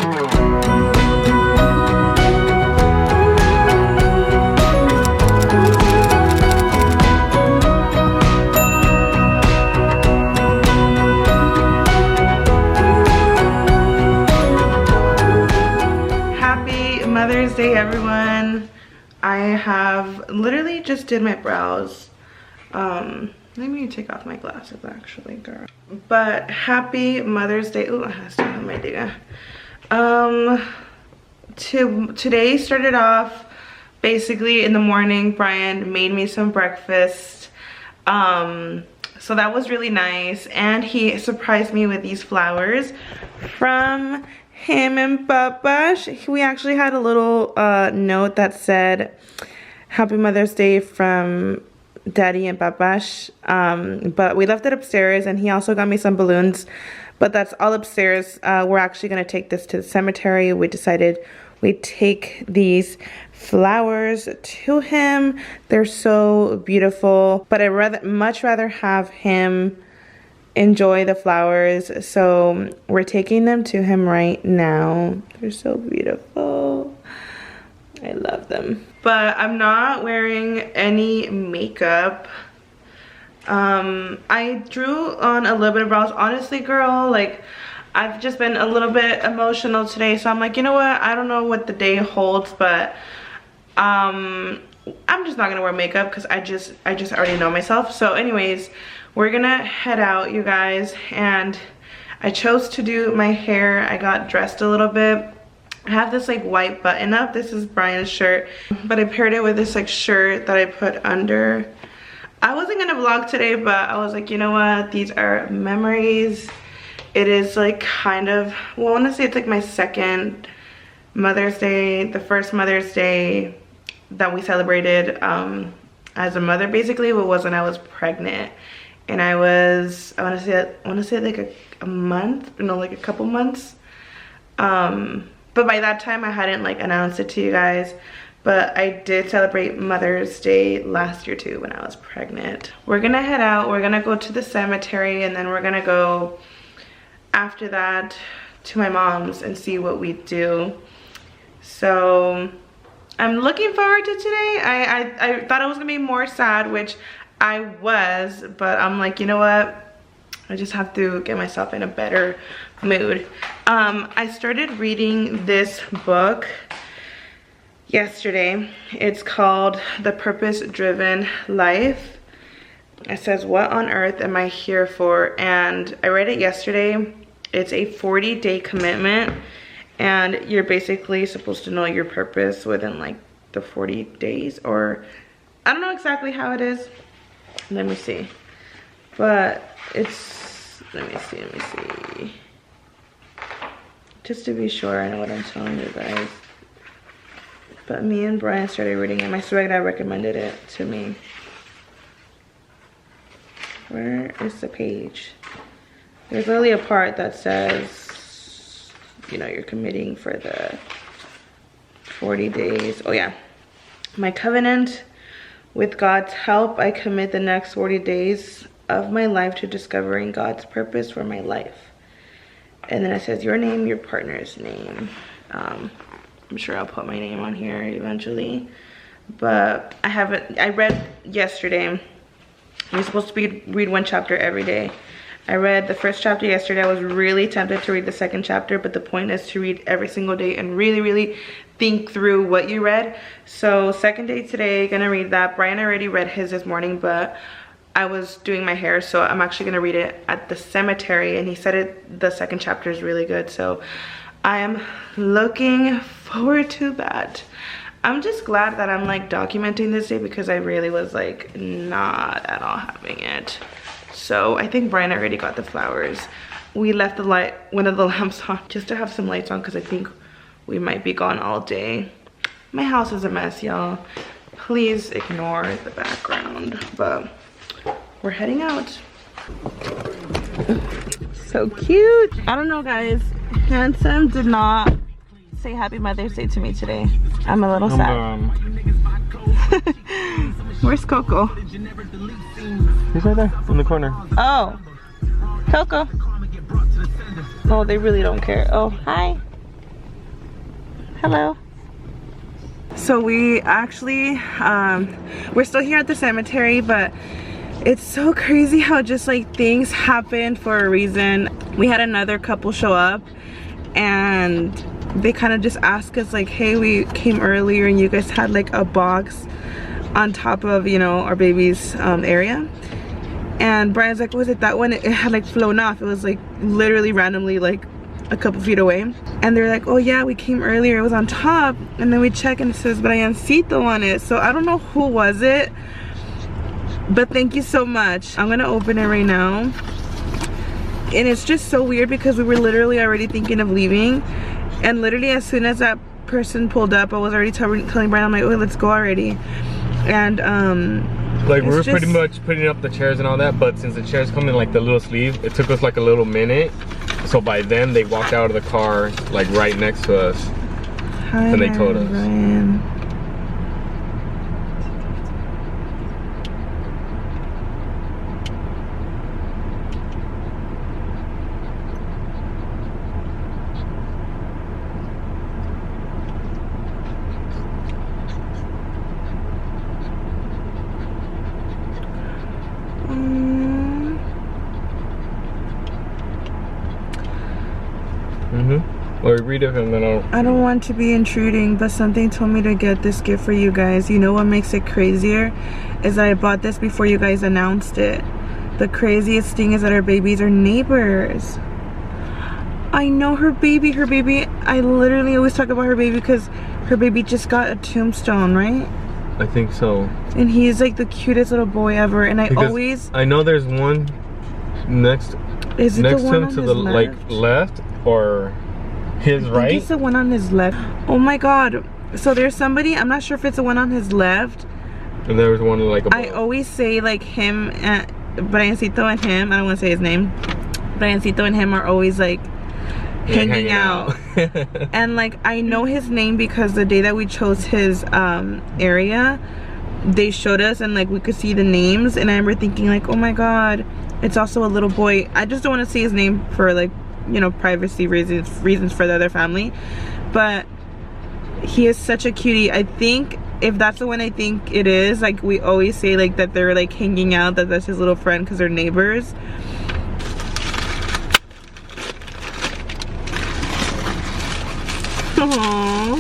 Happy Mother's Day, everyone. I have literally just did my brows. Let me take off my glasses actually, girl. But happy Mother's Day. Oh, I still have my idea. Today started off basically in the morning. Brian made me some breakfast. So that was really nice. And he surprised me with these flowers from him and Papa. We actually had a little note that said, Happy Mother's Day from Daddy and Papash. But we left it upstairs, and he also got me some balloons, but that's all upstairs. We're actually going to take this to the cemetery. We decided we'd take these flowers to him. They're so beautiful, but I'd much rather have him enjoy the flowers, so we're taking them to him right now. They're so beautiful. I love them. But I'm not wearing any makeup. I drew on a little bit of brows. Honestly, girl, like, I've just been a little bit emotional today, so I'm like, you know what, I don't know what the day holds, but I'm just not gonna wear makeup because I just already know myself. So anyways, we're gonna head out, you guys, and I chose to do my hair. I got dressed a little bit. I have this like white button up. This is Brian's shirt, but I paired it with this like shirt that I put under. I wasn't gonna vlog today, but I was like, you know what, these are memories. It is like kind of, well, I wanna say it's like my second Mother's Day, the first Mother's Day that we celebrated as a mother, basically. It was when I was pregnant. And I was, I want to say like a month, no, like a couple months. But by that time I hadn't like announced it to you guys. But I did celebrate Mother's Day last year too when I was pregnant. We're gonna head out, we're gonna go to the cemetery, and then we're gonna go after that to my mom's and see what we do. So I'm looking forward to today. I thought it was gonna be more sad, which I was, but I'm like, you know what, I just have to get myself in a better mood. I started reading this book yesterday. It's called The Purpose Driven Life. It says, what on earth am I here for? And I read it yesterday. It's a 40-day commitment, and you're basically supposed to know your purpose within like the 40 days, or I don't know exactly how it is. Let me see. But it's, let me see. Just to be sure I know what I'm telling you guys. But me and Brian started reading it. My swag dad recommended it to me. Where is the page? There's literally a part that says, you know, you're committing for the 40 days. Oh yeah. My covenant. With God's help, I commit the next 40 days of my life to discovering God's purpose for my life. And then it says your name, your partner's name. I'm sure I'll put my name on here eventually. But I read yesterday. You're supposed to read one chapter every day. I read the first chapter yesterday. I was really tempted to read the second chapter, but the point is to read every single day and really think through what you read. So second day today, gonna read that. Brian already read his this morning, but I was doing my hair, so I'm actually gonna read it at the cemetery, and he said the second chapter is really good, so I am looking forward to that. I'm just glad that I'm like documenting this day, because I really was like not at all having it. So I think Brian already got the flowers. We left one of the lamps on just to have some lights on, because I think we might be gone all day. My house is a mess, y'all. Please ignore the background, but we're heading out. So cute. I don't know, guys. Handsome did not say Happy Mother's Day to me today. I'm a little sad. Where's Coco? He's right there in the corner. Oh, Coco. Oh, they really don't care. Oh, hi. Hello. So we actually, we're still here at the cemetery, but it's so crazy how just like things happen for a reason. We had another couple show up and they kind of just asked us like, hey, we came earlier and you guys had like a box on top of, you know, our baby's area. And Brian's like, was it that one? It had like flown off. It was like literally randomly like a couple feet away. And they're like, oh yeah, we came earlier, it was on top. And then we check and it says Briancito on it. So I don't know who was it, but thank you so much. I'm gonna open it right now. And it's just so weird because we were literally already thinking of leaving. And literally as soon as that person pulled up, I was already telling Brian, I'm like, oh, let's go already. And like we were pretty much putting up the chairs and all that, but since the chairs come in like the little sleeve, it took us like a little minute. So by then they walked out of the car like right next to us. Hi, and they told us. Brian. Or read it and then I don't want to be intruding, but something told me to get this gift for you guys. You know what makes it crazier is that I bought this before you guys announced it. The craziest thing is that our babies are neighbors. I know her baby. I literally always talk about her baby because her baby just got a tombstone, right? I think so. And he's like the cutest little boy ever. And I know there's one next to him to the like left or his right. I think it's the one on his left. Oh my god. So there's somebody, I'm not sure if it's the one on his left. And there was one like above. I always say like him and Briancito and him, I don't want to say his name. Briancito and him are always like hanging out. And like I know his name because the day that we chose his area, they showed us and like we could see the names, and I remember thinking like, oh my god, it's also a little boy. I just don't want to say his name for like, you know, privacy reasons for the other family, but he is such a cutie. I think if that's the one I think it is, like we always say like that they're like hanging out, that's his little friend because they're neighbors. Aww.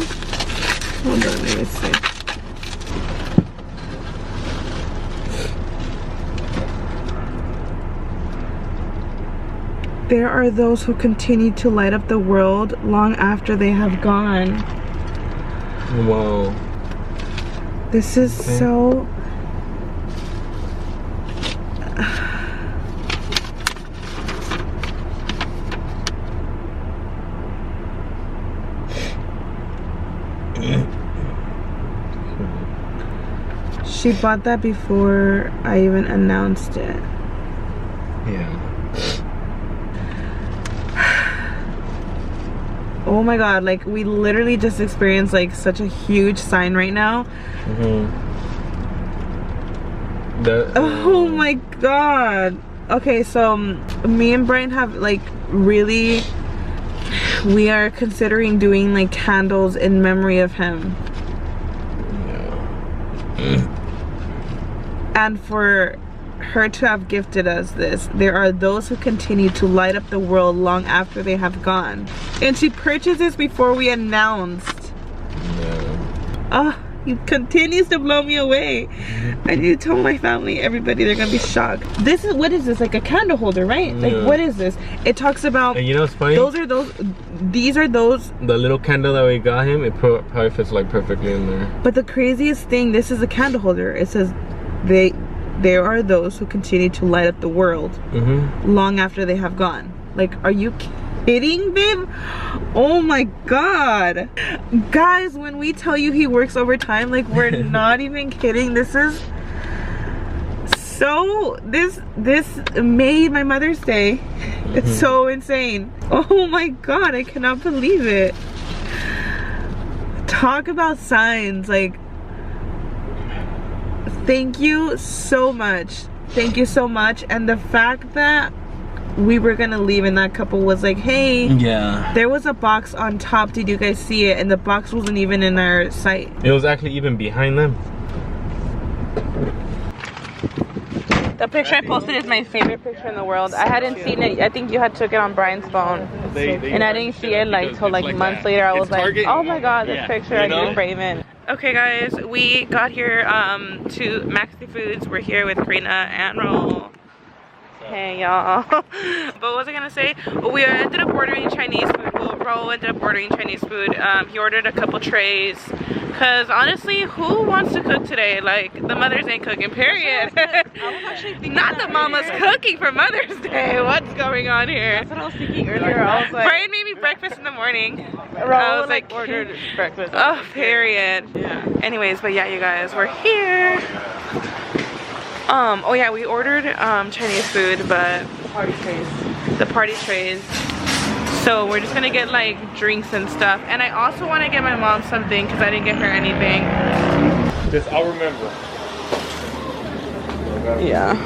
Hold on, let me see. There are those who continue to light up the world long after they have gone. Whoa. This is so... She bought that before I even announced it. Yeah. Oh my god, like we literally just experienced like such a huge sign right now. Oh my god. Okay, so me and Brian have like really, we are considering doing like candles in memory of him. Yeah. And for her to have gifted us this, there are those who continue to light up the world long after they have gone. And she purchased this before we announced. Yeah. Oh, he continues to blow me away. I need to tell my family, everybody, they're gonna be shocked. This is, what is this, like a candle holder, right? Yeah. Like what is this? It talks about, and you know what's funny? These are those. The little candle that we got him, it probably fits like perfectly in there. But the craziest thing, this is a candle holder. It says, there are those who continue to light up the world long after they have gone. Like, are you kidding, babe? Oh my god. Guys, when we tell you he works overtime, like we're not even kidding. This is so, this made my Mother's Day. It's so insane. Oh my god, I cannot believe it. Talk about signs, like, thank you so much. Thank you so much. And the fact that we were gonna leave and that couple was like, hey, yeah, there was a box on top, did you guys see it? And the box wasn't even in our sight. it was actually even behind them. The picture I posted is my favorite picture in the world. I hadn't seen it. I think you had took it on Brian's phone. And I didn't see it like till like months later. I was like, oh my god, this picture, I need to frame it. Okay guys, we got here to Maxi Foods. We're here with Karina and Raul. Hey y'all. But what was I gonna say? We ended up ordering Chinese food. Well, Raul ended up ordering Chinese food. He ordered a couple trays. Cause honestly, who wants to cook today? Like, the mothers ain't cooking, period. I was actually thinking not the mama's cooking for Mother's Day. What's going on here? That's what I was thinking earlier. I was like, Brian made me breakfast in the morning. I was like, ordered breakfast. Oh, period. Yeah. Anyways, but yeah, you guys, we're here. Oh yeah, we ordered Chinese food, but the party trays. So we're just gonna get like drinks and stuff. And I also want to get my mom something because I didn't get her anything. This I'll remember. Yeah.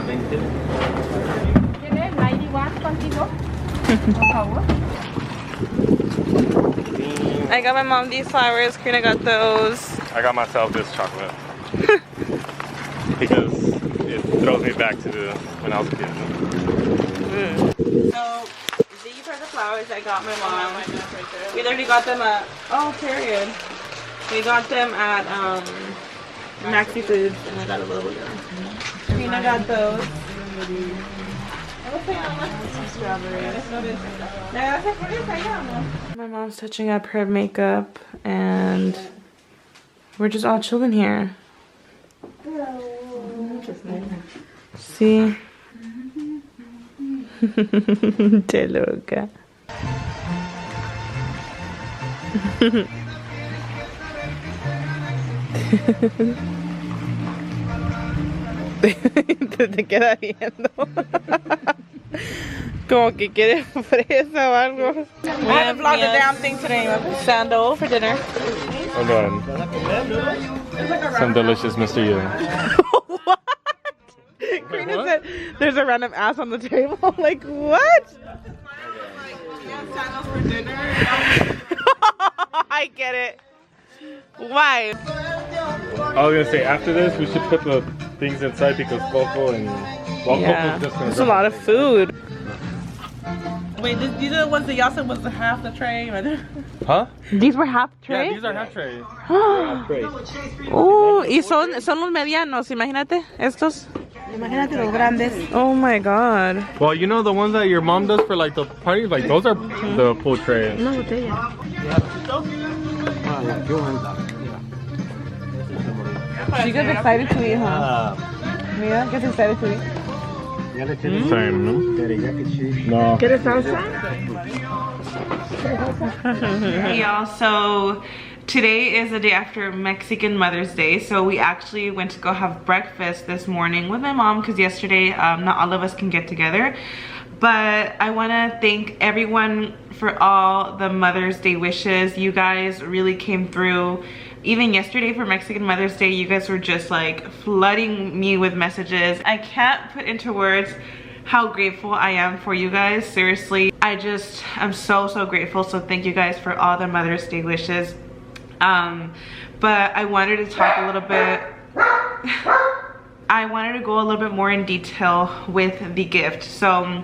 I got my mom these flowers. Karina got those. I got myself this chocolate. Because it throws me back to when I was a kid. So these are the flowers I got my mom. We literally got them at, oh, period. We got them at Maxi Foods, and I got a little bit. Karina got those. My mom's touching up her makeup, and we're just all chilling here. See? Te loca. Te queda viendo. Como que quiere fresa o algo. We haven't vlogged the damn thing today. Sandal for dinner. Hold on. Some delicious Mr. Yu. What? Karina said there's a random ass on the table. Like, what? Sandals for dinner. I get it. Why? I was gonna say after this we should put the things inside because Coco and yeah, it's a lot of food. Wait, these are the ones that y'all said was the half the tray? Huh? These were half tray? Yeah, these are half trays. Oh, y son los medianos, imagínate, estos. Imagínate los grandes. Oh my god. Well, you know the ones that your mom does for like the party, like those are the full trays. Una botella. She gets excited to eat, huh? Mira, gets excited to eat. Same, no? No. ¿Quieres salsa? Hey y'all, so today is the day after Mexican Mother's Day, so we actually went to go have breakfast this morning with my mom because yesterday not all of us can get together. But I want to thank everyone for all the Mother's Day wishes. You guys really came through. Even yesterday for Mexican Mother's Day, you guys were just like flooding me with messages. I can't put into words how grateful I am for you guys. Seriously, I'm so grateful. So thank you guys for all the Mother's Day wishes. But I wanted to talk a little bit. I wanted to go a little bit more in detail with the gift. So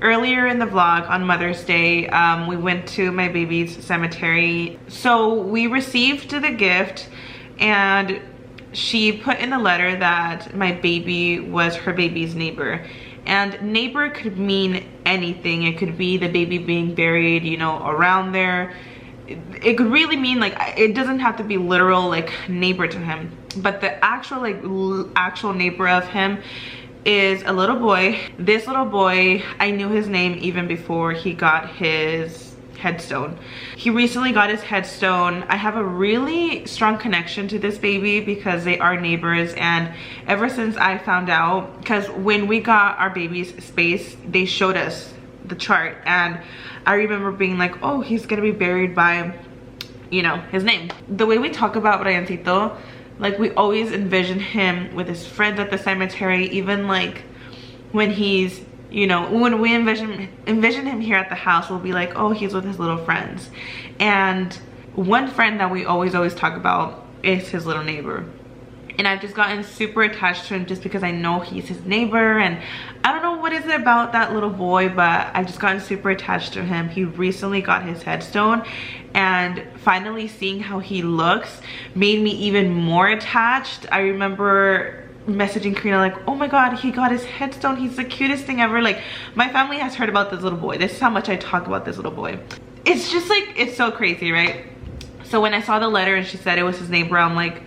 earlier in the vlog on Mother's Day, we went to my baby's cemetery. So we received the gift and she put in the letter that my baby was her baby's neighbor. And neighbor could mean anything. It could be the baby being buried, you know, around there. It could really mean like, it doesn't have to be literal like neighbor to him, but the actual like actual neighbor of him is a little boy. This little boy, I knew his name even before he got his headstone. He recently got his headstone. I have a really strong connection to this baby because they are neighbors, and ever since I found out, because when we got our baby's space, they showed us the chart, and I remember being like, oh, he's gonna be buried by, you know, his name. The way we talk about Briancito, like we always envision him with his friends at the cemetery, even like when he's You know, when we envision him here at the house, we'll be like, oh, he's with his little friends. And one friend that we always talk about is his little neighbor. And I've just gotten super attached to him just because I know he's his neighbor, and I don't know what is it about that little boy, but I've just gotten super attached to him. He recently got his headstone, and finally seeing how he looks made me even more attached. I remember messaging Karina like, oh my god, he got his headstone, he's the cutest thing ever. Like, my family has heard about this little boy. This is how much I talk about this little boy. It's just like, it's so crazy, right? So when I saw the letter and she said it was his neighbor, I'm like,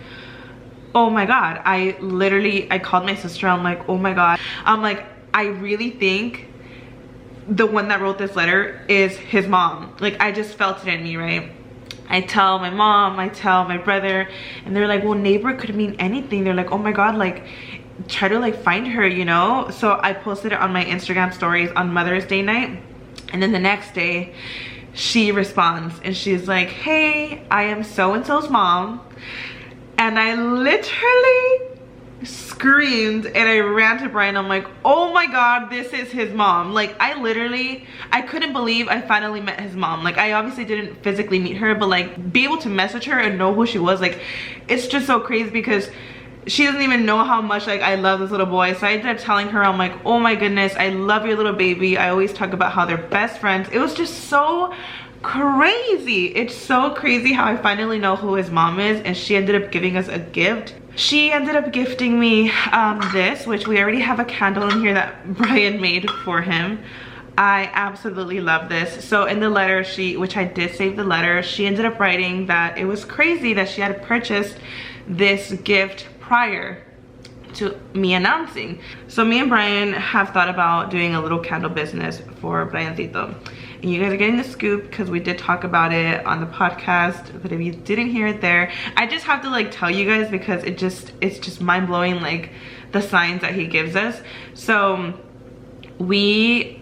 oh my god. I called my sister. I'm like, oh my god. I'm like, I really think the one that wrote this letter is his mom. Like, I just felt it in me, right? I tell my mom, I tell my brother, and they're like, well, neighbor could mean anything. They're like, oh my god, like, try to like find her, you know? So I posted it on my Instagram stories on Mother's Day night, and then the next day she responds and she's like, hey, I am so-and-so's mom. And I literally screamed and I ran to Brian. I'm like, oh my god, this is his mom. Like, I couldn't believe I finally met his mom. Like, I obviously didn't physically meet her, but like, be able to message her and know who she was, like, it's just so crazy because she doesn't even know how much like I love this little boy. So I ended up telling her, I'm like, oh my goodness, I love your little baby. I always talk about how they're best friends. It was just so crazy. It's so crazy how I finally know who his mom is, and she ended up giving us a gift. She ended up gifting me this, which we already have a candle in here that Brian made for him. I absolutely love this. So in the letter, which I did save the letter, she ended up writing that it was crazy that she had purchased this gift prior to me announcing. So me and Brian have thought about doing a little candle business for Briancito. And you guys are getting the scoop because we did talk about it on the podcast, but if you didn't hear it there, I just have to like tell you guys because it's just mind-blowing, like the signs that he gives us. So we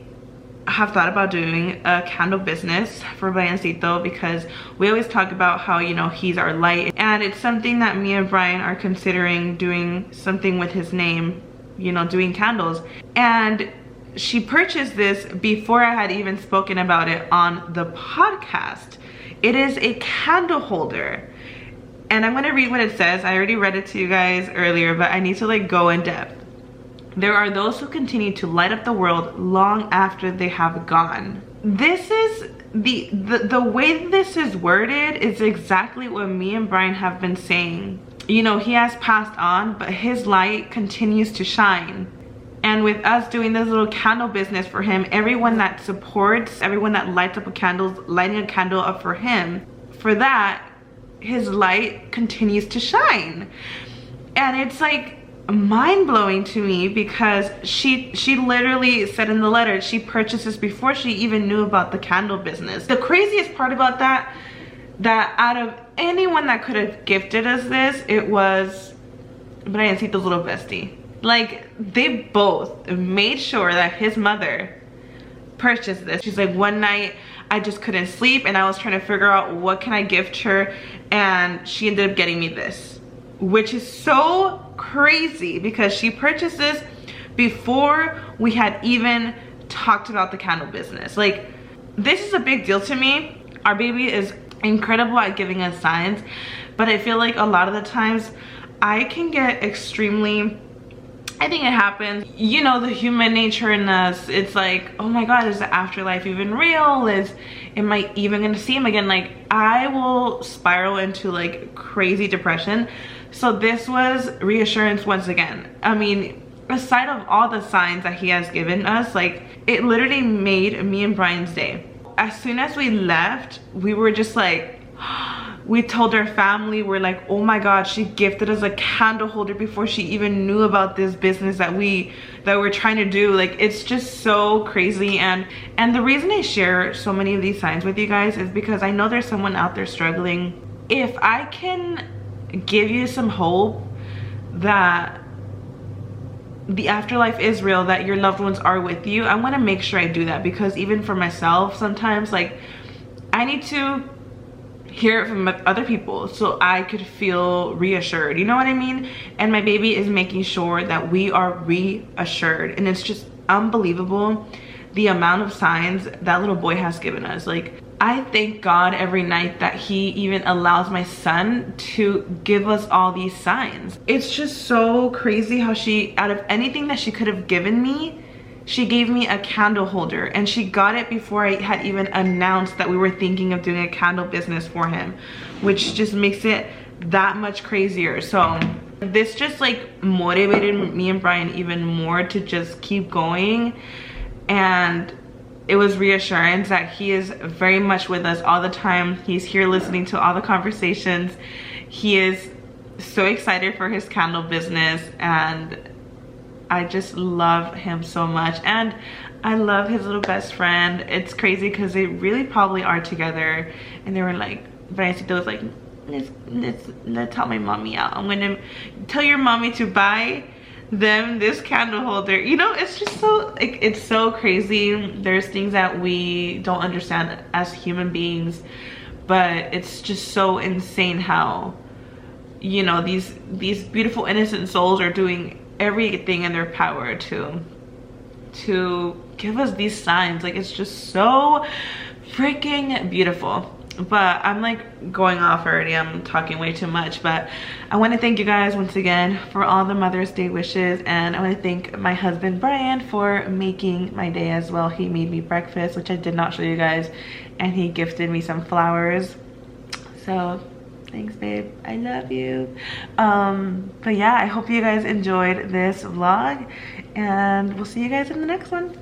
have thought about doing a candle business for Briancito because we always talk about how, you know, he's our light, and it's something that me and Brian are considering doing something with his name, you know, doing candles. And she purchased this before I had even spoken about it on the podcast. It is a candle holder, and I'm gonna read what it says. I already read it to you guys earlier, but I need to like go in depth. There are those who continue to light up the world long after they have gone. This is the way this is worded is exactly what me and Brian have been saying. You know, he has passed on, but his light continues to shine. And with us doing this little candle business for him, everyone that supports, everyone that lights up a candle, lighting a candle up for him, for that, his light continues to shine. And it's like mind-blowing to me because she literally said in the letter she purchased this before she even knew about the candle business. The craziest part about that out of anyone that could have gifted us this, it was Briancito's little bestie. Like, they both made sure that his mother purchased this. She's like, one night I just couldn't sleep and I was trying to figure out what can I gift her, and she ended up getting me this, which is so crazy because she purchased this before we had even talked about the candle business. Like, this is a big deal to me. Our baby is incredible at giving us signs, but I feel like a lot of the times I can get extremely, I think it happens, you know, the human nature in us. It's like, oh my god, is the afterlife even real? Am I even gonna see him again? Like, I will spiral into like crazy depression. So this was reassurance once again. I mean, aside of all the signs that he has given us, like, it literally made me and Brian's day. As soon as we left, we were just like, we told our family, we're like, oh my god, she gifted us a candle holder before she even knew about this business that we're trying to do. Like, it's just so crazy. And the reason I share so many of these signs with you guys is because I know there's someone out there struggling. If I can give you some hope that the afterlife is real, that your loved ones are with you, I want to make sure I do that, because even for myself, sometimes, like, I need to hear it from other people so I could feel reassured, you know what I mean? And my baby is making sure that we are reassured, and it's just unbelievable the amount of signs that little boy has given us. Like, I thank God every night that he even allows my son to give us all these signs. It's just so crazy how she, out of anything that she could have given me, she gave me a candle holder, and she got it before I had even announced that we were thinking of doing a candle business for him, which just makes it that much crazier. So this just like motivated me and Brian even more to just keep going. And it was reassurance that he is very much with us all the time. He's here listening to all the conversations. He is so excited for his candle business, and I just love him so much. And I love his little best friend. It's crazy because they really probably are together, and they were like, Vanesita was like, let's help my mommy out. I'm gonna tell your mommy to buy them this candle holder. You know, it's just so, it's so crazy. There's things that we don't understand as human beings, but it's just so insane how, you know, these beautiful innocent souls are doing everything in their power to give us these signs. Like, it's just so freaking beautiful. But I'm like going off already. I'm talking way too much, but I want to thank you guys once again for all the Mother's Day wishes, and I want to thank my husband Brian for making my day as well. He made me breakfast, which I did not show you guys, and he gifted me some flowers. So thanks, babe, I love you. But yeah, I hope you guys enjoyed this vlog, and we'll see you guys in the next one.